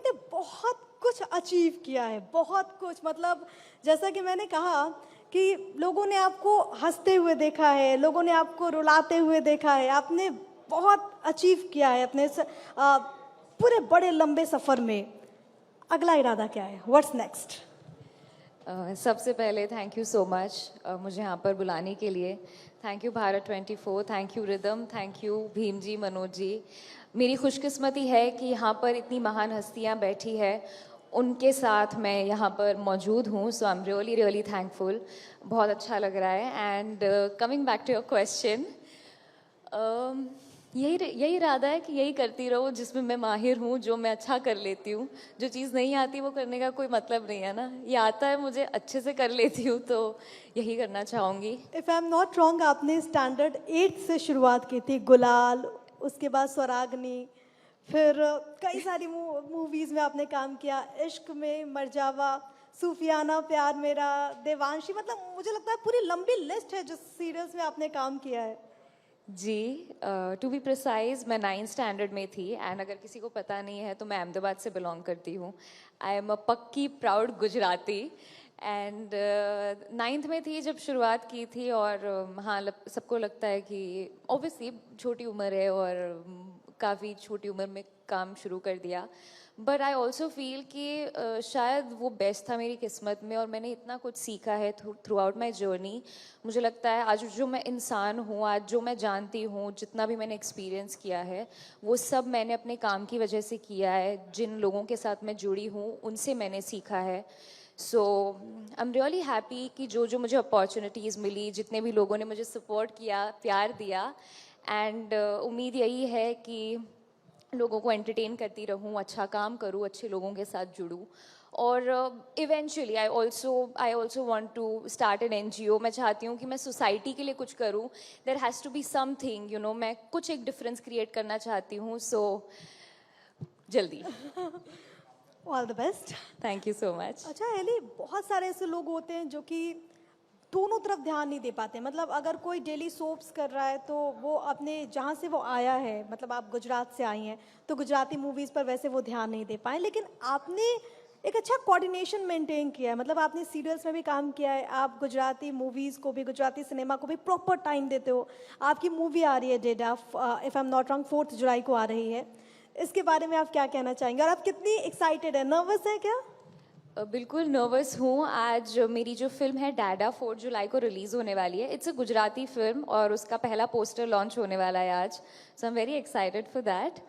आपने बहुत कुछ अचीव किया है, बहुत कुछ। मतलब जैसा कि मैंने कहा कि लोगों ने आपको हंसते हुए देखा है, लोगों ने आपको रुलाते हुए देखा है। आपने बहुत अचीव किया है अपने पूरे बड़े लंबे सफ़र में। अगला इरादा क्या है? What's next? सबसे पहले थैंक यू सो मच मुझे यहाँ पर बुलाने के लिए। Thank you Bharat 24, thank you Rhythm, thank you Bhim ji, Manoj ji. मेरी खुशकिस्मती है कि यहाँ पर इतनी महान हस्तियाँ बैठी है, उनके साथ मैं यहाँ पर मौजूद हूँ। So I am really really thankful. बहुत अच्छा लग रहा है। And coming back to your question, यही इरादा है कि यही करती रहूँ जिसमें मैं माहिर हूँ, जो मैं अच्छा कर लेती हूँ। जो चीज़ नहीं आती वो करने का कोई मतलब नहीं है ना। ये आता है, मुझे अच्छे से कर लेती हूँ, तो यही करना चाहूँगी। If I am not wrong, आपने स्टैंडर्ड 8 से शुरुआत की थी। गुलाल, उसके बाद स्वराग्नि, फिर कई सारी मूवीज़ में आपने काम किया। इश्क में, मरजावा, सूफियाना प्यार मेरा, देवांशी। मतलब मुझे लगता है पूरी लंबी लिस्ट है जो सीरियल्स में आपने काम किया है। जी, टू बी प्रिसाइज मैं 9th स्टैंडर्ड में थी। एंड अगर किसी को पता नहीं है तो मैं अहमदाबाद से बिलोंग करती हूँ। आई एम अ पक्की प्राउड गुजराती। एंड 9th में थी जब शुरुआत की थी। और हाँ, सबको लगता है कि ऑब्वियसली छोटी उम्र है और काफ़ी छोटी उम्र में काम शुरू कर दिया। बट आई ऑल्सो फील कि शायद वो बेस्ट था मेरी किस्मत में, और मैंने इतना कुछ सीखा है थ्रू आउट माई जर्नी। मुझे लगता है आज जो मैं इंसान हूँ, आज जो मैं जानती हूँ, जितना भी मैंने एक्सपीरियंस किया है, वो सब मैंने अपने काम की वजह से किया है। जिन लोगों के साथ मैं जुड़ी हूँ उनसे मैंने सीखा है। सो आई एम रियली हैप्पी कि जो जो मुझे अपॉर्चुनिटीज़ मिली, जितने भी लोगों ने मुझे सपोर्ट किया, प्यार दिया। एंड उम्मीद यही है कि लोगों को एंटरटेन करती रहूं, अच्छा काम करूं, अच्छे लोगों के साथ जुड़ूं। और eventually I also want to start an NGO. मैं चाहती हूँ कि मैं सोसाइटी के लिए कुछ करूँ। There has to be something, you know, मैं कुछ एक डिफरेंस क्रिएट करना चाहती हूँ। सो जल्दी। All the best. Thank you so much. अच्छा एली, बहुत सारे ऐसे लोग होते हैं जो कि दोनों तरफ ध्यान नहीं दे पाते। मतलब अगर कोई डेली सोप्स कर रहा है तो वो अपने जहाँ से वो आया है, मतलब आप गुजरात से आई हैं तो गुजराती मूवीज़ पर वैसे वो ध्यान नहीं दे पाए, लेकिन आपने एक अच्छा कोऑर्डिनेशन मेंटेन किया है। मतलब आपने सीरियल्स में भी काम किया है, आप गुजराती मूवीज़ को भी, गुजराती सिनेमा को भी प्रॉपर टाइम देते हो। आपकी मूवी आ रही है डेडा, if I am not wrong 4 जुलाई को आ रही है। इसके बारे में आप क्या कहना चाहेंगे और आप कितनी एक्साइटेड है, नर्वस है क्या? बिल्कुल नर्वस हूँ। आज मेरी जो फिल्म है डैडा 4 जुलाई को रिलीज़ होने वाली है। इट्स अ गुजराती फिल्म और उसका पहला पोस्टर लॉन्च होने वाला है आज। So I am very excited for that.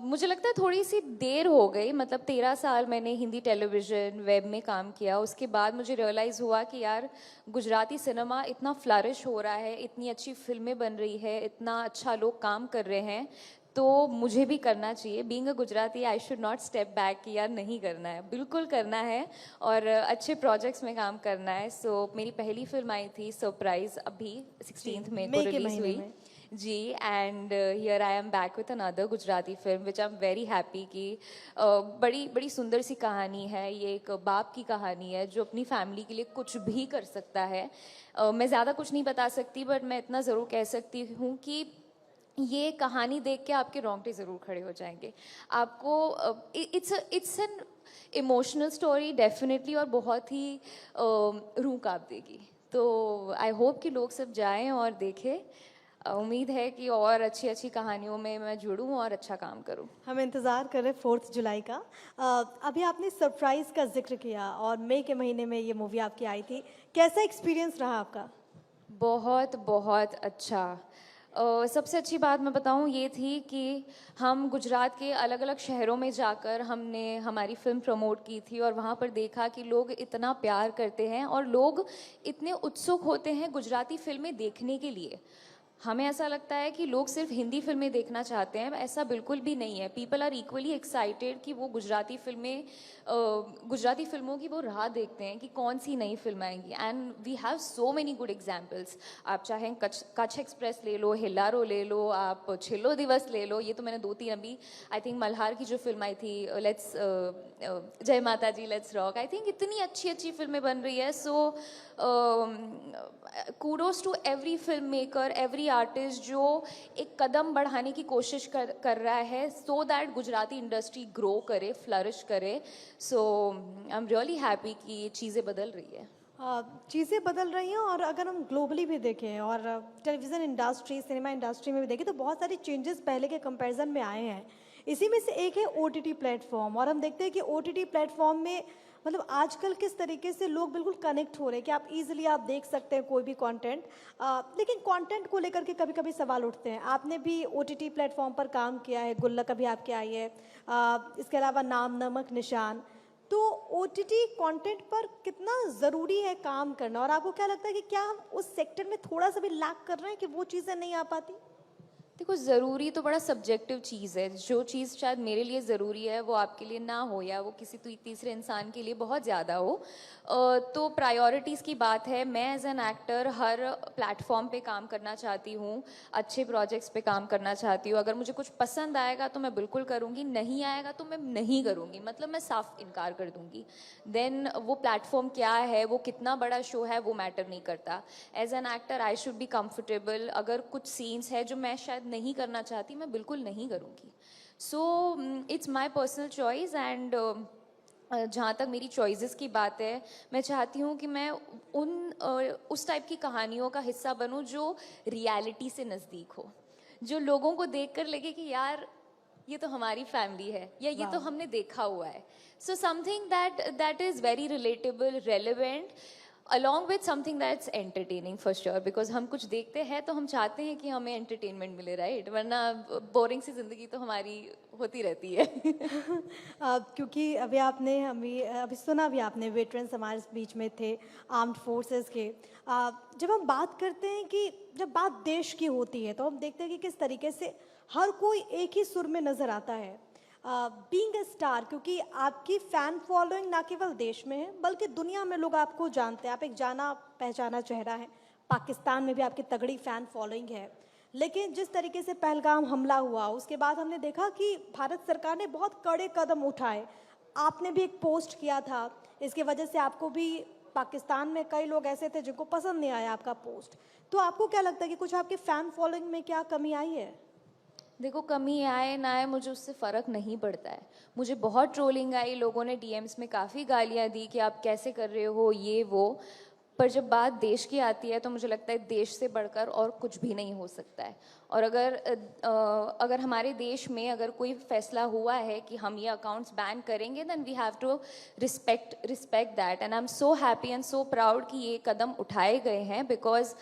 मुझे लगता है थोड़ी सी देर हो गई। मतलब 13 साल मैंने हिंदी टेलीविज़न, वेब में काम किया। उसके बाद मुझे रियलाइज़ हुआ कि यार, गुजराती सिनेमा इतना फ्लरिश हो रहा है, इतनी अच्छी फिल्में बन रही है, इतना अच्छा लोग काम कर रहे हैं, तो मुझे भी करना चाहिए। Being a Gujarati, I should not step back कि यार नहीं करना है, बिल्कुल करना है और अच्छे प्रोजेक्ट्स में काम करना है। सो मेरी पहली फिल्म आई थी सरप्राइज, अभी 16th मई को रिलीज हुई जी। And here I am back with another Gujarati film which I am very happy कि बड़ी बड़ी सुंदर सी कहानी है। ये एक बाप की कहानी है जो अपनी फैमिली के लिए कुछ भी कर सकता है। मैं ज़्यादा कुछ नहीं बता सकती, बट मैं इतना ज़रूर कह सकती हूँ कि ये कहानी देख के आपके रोंगटे ज़रूर खड़े हो जाएंगे। आपको it's an emotional story definitely, और बहुत ही रूह कांप देगी। तो आई होप कि लोग सब जाएं और देखें। उम्मीद है कि और अच्छी अच्छी कहानियों में मैं जुड़ूं और अच्छा काम करूं। हम इंतज़ार कर रहे 4 जुलाई का। अभी आपने सरप्राइज़ का जिक्र किया और मई के महीने में ये मूवी आपकी आई थी। कैसा एक्सपीरियंस रहा आपका? बहुत बहुत अच्छा। सबसे अच्छी बात मैं बताऊं ये थी कि हम गुजरात के अलग अलग शहरों में जाकर हमने हमारी फिल्म प्रमोट की थी, और वहाँ पर देखा कि लोग इतना प्यार करते हैं और लोग इतने उत्सुक होते हैं गुजराती फिल्में देखने के लिए। हमें ऐसा लगता है कि लोग सिर्फ हिंदी फिल्में देखना चाहते हैं, ऐसा बिल्कुल भी नहीं है। पीपल आर इक्वली एक्साइटेड कि वो गुजराती फिल्में, गुजराती फिल्मों की वो राह देखते हैं कि कौन सी नई फिल्म आएंगी। And we have so many good examples. आप चाहें कच्छ एक्सप्रेस ले लो, हिलारो ले लो, आप छिल्लो दिवस ले लो। ये तो मैंने 2-3 अभी, आई थिंक मल्हार की जो फिल्म आई थी लेट्स जय माता जी लेट्स रॉक, आई थिंक इतनी अच्छी अच्छी फिल्में बन रही है। सो kudos to every filmmaker, every every artist जो एक कदम बढ़ाने की कोशिश कर रहा है so that Gujarati industry grow करे, फ्लरिश करे. So I'm really happy कि ये चीज़ें बदल रही है. चीज़ें बदल रही हैं और अगर हम ग्लोबली भी देखें और टेलीविज़न इंडस्ट्री, सिनेमा इंडस्ट्री में भी देखें तो बहुत सारे चेंजेस पहले के कंपैरिजन में आए हैं. इसी में से एक है ओटीटी प्लेटफॉर्म, और हम देखते हैं कि ओटीटी प्लेटफॉर्म में मतलब आजकल किस तरीके से लोग बिल्कुल कनेक्ट हो रहे हैं कि आप इजीली आप देख सकते हैं कोई भी कंटेंट. लेकिन कंटेंट को लेकर के कभी कभी सवाल उठते हैं. आपने भी ओटीटी प्लेटफॉर्म पर काम किया है, गुल्लक अभी आपके आई है, इसके अलावा नाम, नमक, निशान. तो ओटीटी कंटेंट पर कितना ज़रूरी है काम करना, और आपको क्या लगता है कि क्या हम उस सेक्टर में थोड़ा सा भी लैक कर रहे हैं कि वो चीज़ें नहीं आ पाती? देखो, ज़रूरी तो बड़ा सब्जेक्टिव चीज़ है. जो चीज़ शायद मेरे लिए ज़रूरी है वो आपके लिए ना हो, या वो किसी तीसरे इंसान के लिए बहुत ज़्यादा हो. तो प्रायोरिटीज़ की बात है. मैं एज एन एक्टर हर प्लेटफॉर्म पे काम करना चाहती हूँ, अच्छे प्रोजेक्ट्स पे काम करना चाहती हूँ. अगर मुझे कुछ पसंद आएगा तो मैं बिल्कुल करूँगी, नहीं आएगा तो मैं नहीं करूँगी. मतलब मैं साफ इनकार कर दूँगी. देन वो प्लेटफॉर्म क्या है, वो कितना बड़ा शो है, वो मैटर नहीं करता. As an actor I should be comfortable. अगर कुछ सीन्स है जो मैं शायद नहीं करना चाहती, मैं बिल्कुल नहीं करूँगी. So it's my personal choice. And जहाँ तक मेरी चॉइसेस की बात है, मैं चाहती हूँ कि मैं उस टाइप की कहानियों का हिस्सा बनूँ जो रियलिटी से नज़दीक हो, जो लोगों को देखकर लगे कि यार ये तो हमारी फैमिली है, या ये तो हमने देखा हुआ है. So something that is very relatable, relevant, along with something that's entertaining for sure, because हम कुछ देखते हैं तो हम चाहते हैं कि हमें entertainment मिले, right? वरना boring सी ज़िंदगी तो हमारी होती रहती है. क्योंकि अभी सुना भी आपने, वेटरन्स हमारे बीच में थे आर्म्ड फोर्सेस के. जब हम बात करते हैं कि जब बात देश की होती है तो हम देखते हैं कि किस तरीके से हर कोई एक ही सुर में नज़र आता है. बीइंग अ स्टार, क्योंकि आपकी फ़ैन फॉलोइंग ना केवल देश में है बल्कि दुनिया में लोग आपको जानते हैं, आप एक जाना पहचाना चेहरा है. पाकिस्तान में भी आपकी तगड़ी फ़ैन फॉलोइंग है. लेकिन जिस तरीके से पहलगाम हमला हुआ उसके बाद हमने देखा कि भारत सरकार ने बहुत कड़े कदम उठाए. आपने भी एक पोस्ट किया था, इसकी वजह से आपको भी पाकिस्तान में कई लोग ऐसे थे जिनको पसंद नहीं आया आपका पोस्ट. तो आपको क्या लगता है कि कुछ आपकी फ़ैन फॉलोइंग में क्या कमी आई है? देखो, कमी आए ना आए मुझे उससे फ़र्क नहीं पड़ता है. मुझे बहुत ट्रोलिंग आई, लोगों ने डीएम्स में काफ़ी गालियाँ दी कि आप कैसे कर रहे हो ये वो. पर जब बात देश की आती है तो मुझे लगता है देश से बढ़कर और कुछ भी नहीं हो सकता है. और अगर हमारे देश में अगर कोई फैसला हुआ है कि हम ये अकाउंट्स बैन करेंगे, then we have to respect that. And I am so happy and so proud कि ये कदम उठाए गए हैं, बिकॉज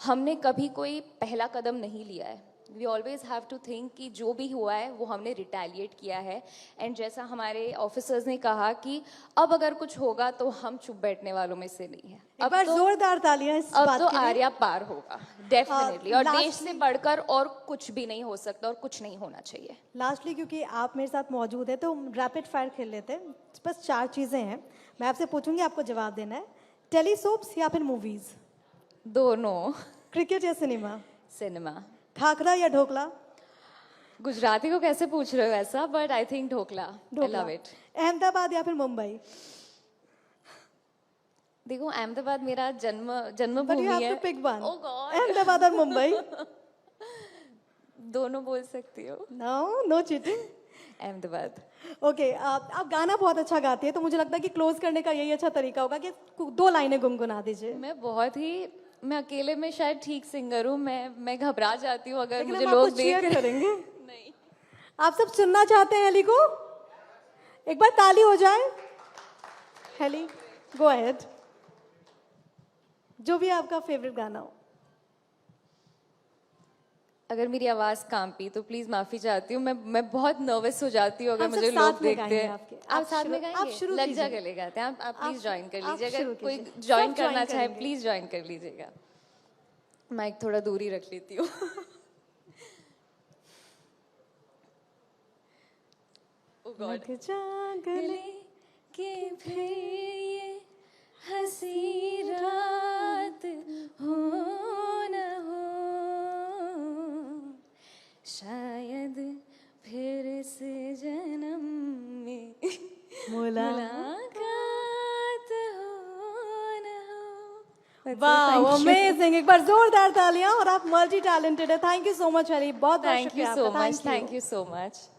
हमने कभी कोई पहला कदम नहीं लिया है. We always have to think कि जो भी हुआ है वो हमने रिटेलिएट किया है. एंड जैसा हमारे ऑफिसर्स ने कहा कि अब अगर कुछ होगा तो हम चुप बैठने वालों में से नहीं है. एक बार जोरदार तालियां इस अब बात तो के लिए. आर्या पार होगा डेफिनेटली. और lastly- देश से बढ़कर और कुछ भी नहीं हो सकता और कुछ नहीं होना चाहिए. लास्टली, क्योंकि आप मेरे साथ मौजूद हैं तो रैपिड फायर खेल लेते हैं. बस 4 चीज़ें हैं, मैं आपसे पूछूंगी, आपको जवाब देना है. टेलीसोप्स या फिर मूवीज? दोनों. क्रिकेट या सिनेमा? सिनेमा. खाखरा या ढोकला? गुजराती को कैसे पूछ रहे हो ऐसा, but I think dhokla. I love it. Ahmedabad या फिर मुंबई? देखो, अहमदाबाद मेरा But you जन्मभूमि have है. to pick one. Oh God. Ahmedabad और मुंबई? दोनों बोल सकती हो. No cheating. अहमदाबाद. ओके, आप गाना बहुत अच्छा गाती है तो मुझे लगता है कि क्लोज करने का यही अच्छा तरीका होगा कि 2 लाइनें गुनगुना दीजिए. मैं अकेले में शायद ठीक सिंगर हूँ. मैं घबरा जाती हूँ अगर लेकिन मुझे हम लोग आपको cheer देख करेंगे. नहीं. आप सब सुनना चाहते हैं हेली को? एक बार ताली हो जाए. Haley, go ahead. जो भी आपका फेवरेट गाना हो. अगर मेरी आवाज कांपी तो प्लीज माफी चाहती हूँ. मैं बहुत नर्वस हो जाती हूँ अगर हम सब मुझे साथ लोग में देखते गाएंगे हैं. आपके. आप आप साथ शुरू- में आप गाएंगे. शुरू लग कीजिए. जा गले गाते हैं. आप प्लीज ज्वाइन कर आप लीजिए. शुरू अगर कोई कीजिए. ज्वाइन सब करना join चाहे करेंगे. प्लीज ज्वाइन कर लीजिएगा. माइक थोड़ा दूर ही रख लेती हूँ. Oh God. लग जा गले. के फिर ये हंसी रात हो न हो, शायद फिर से जन्म में मुलाकात हो न हो. वाह अमेजिंग, एक बार जोरदार तालियां। और आप मल्टी टैलेंटेड है। थैंक यू सो मच हरी, बहुत बहुत थैंक यू शुक्रिया सो आपका। Much, thank you so much.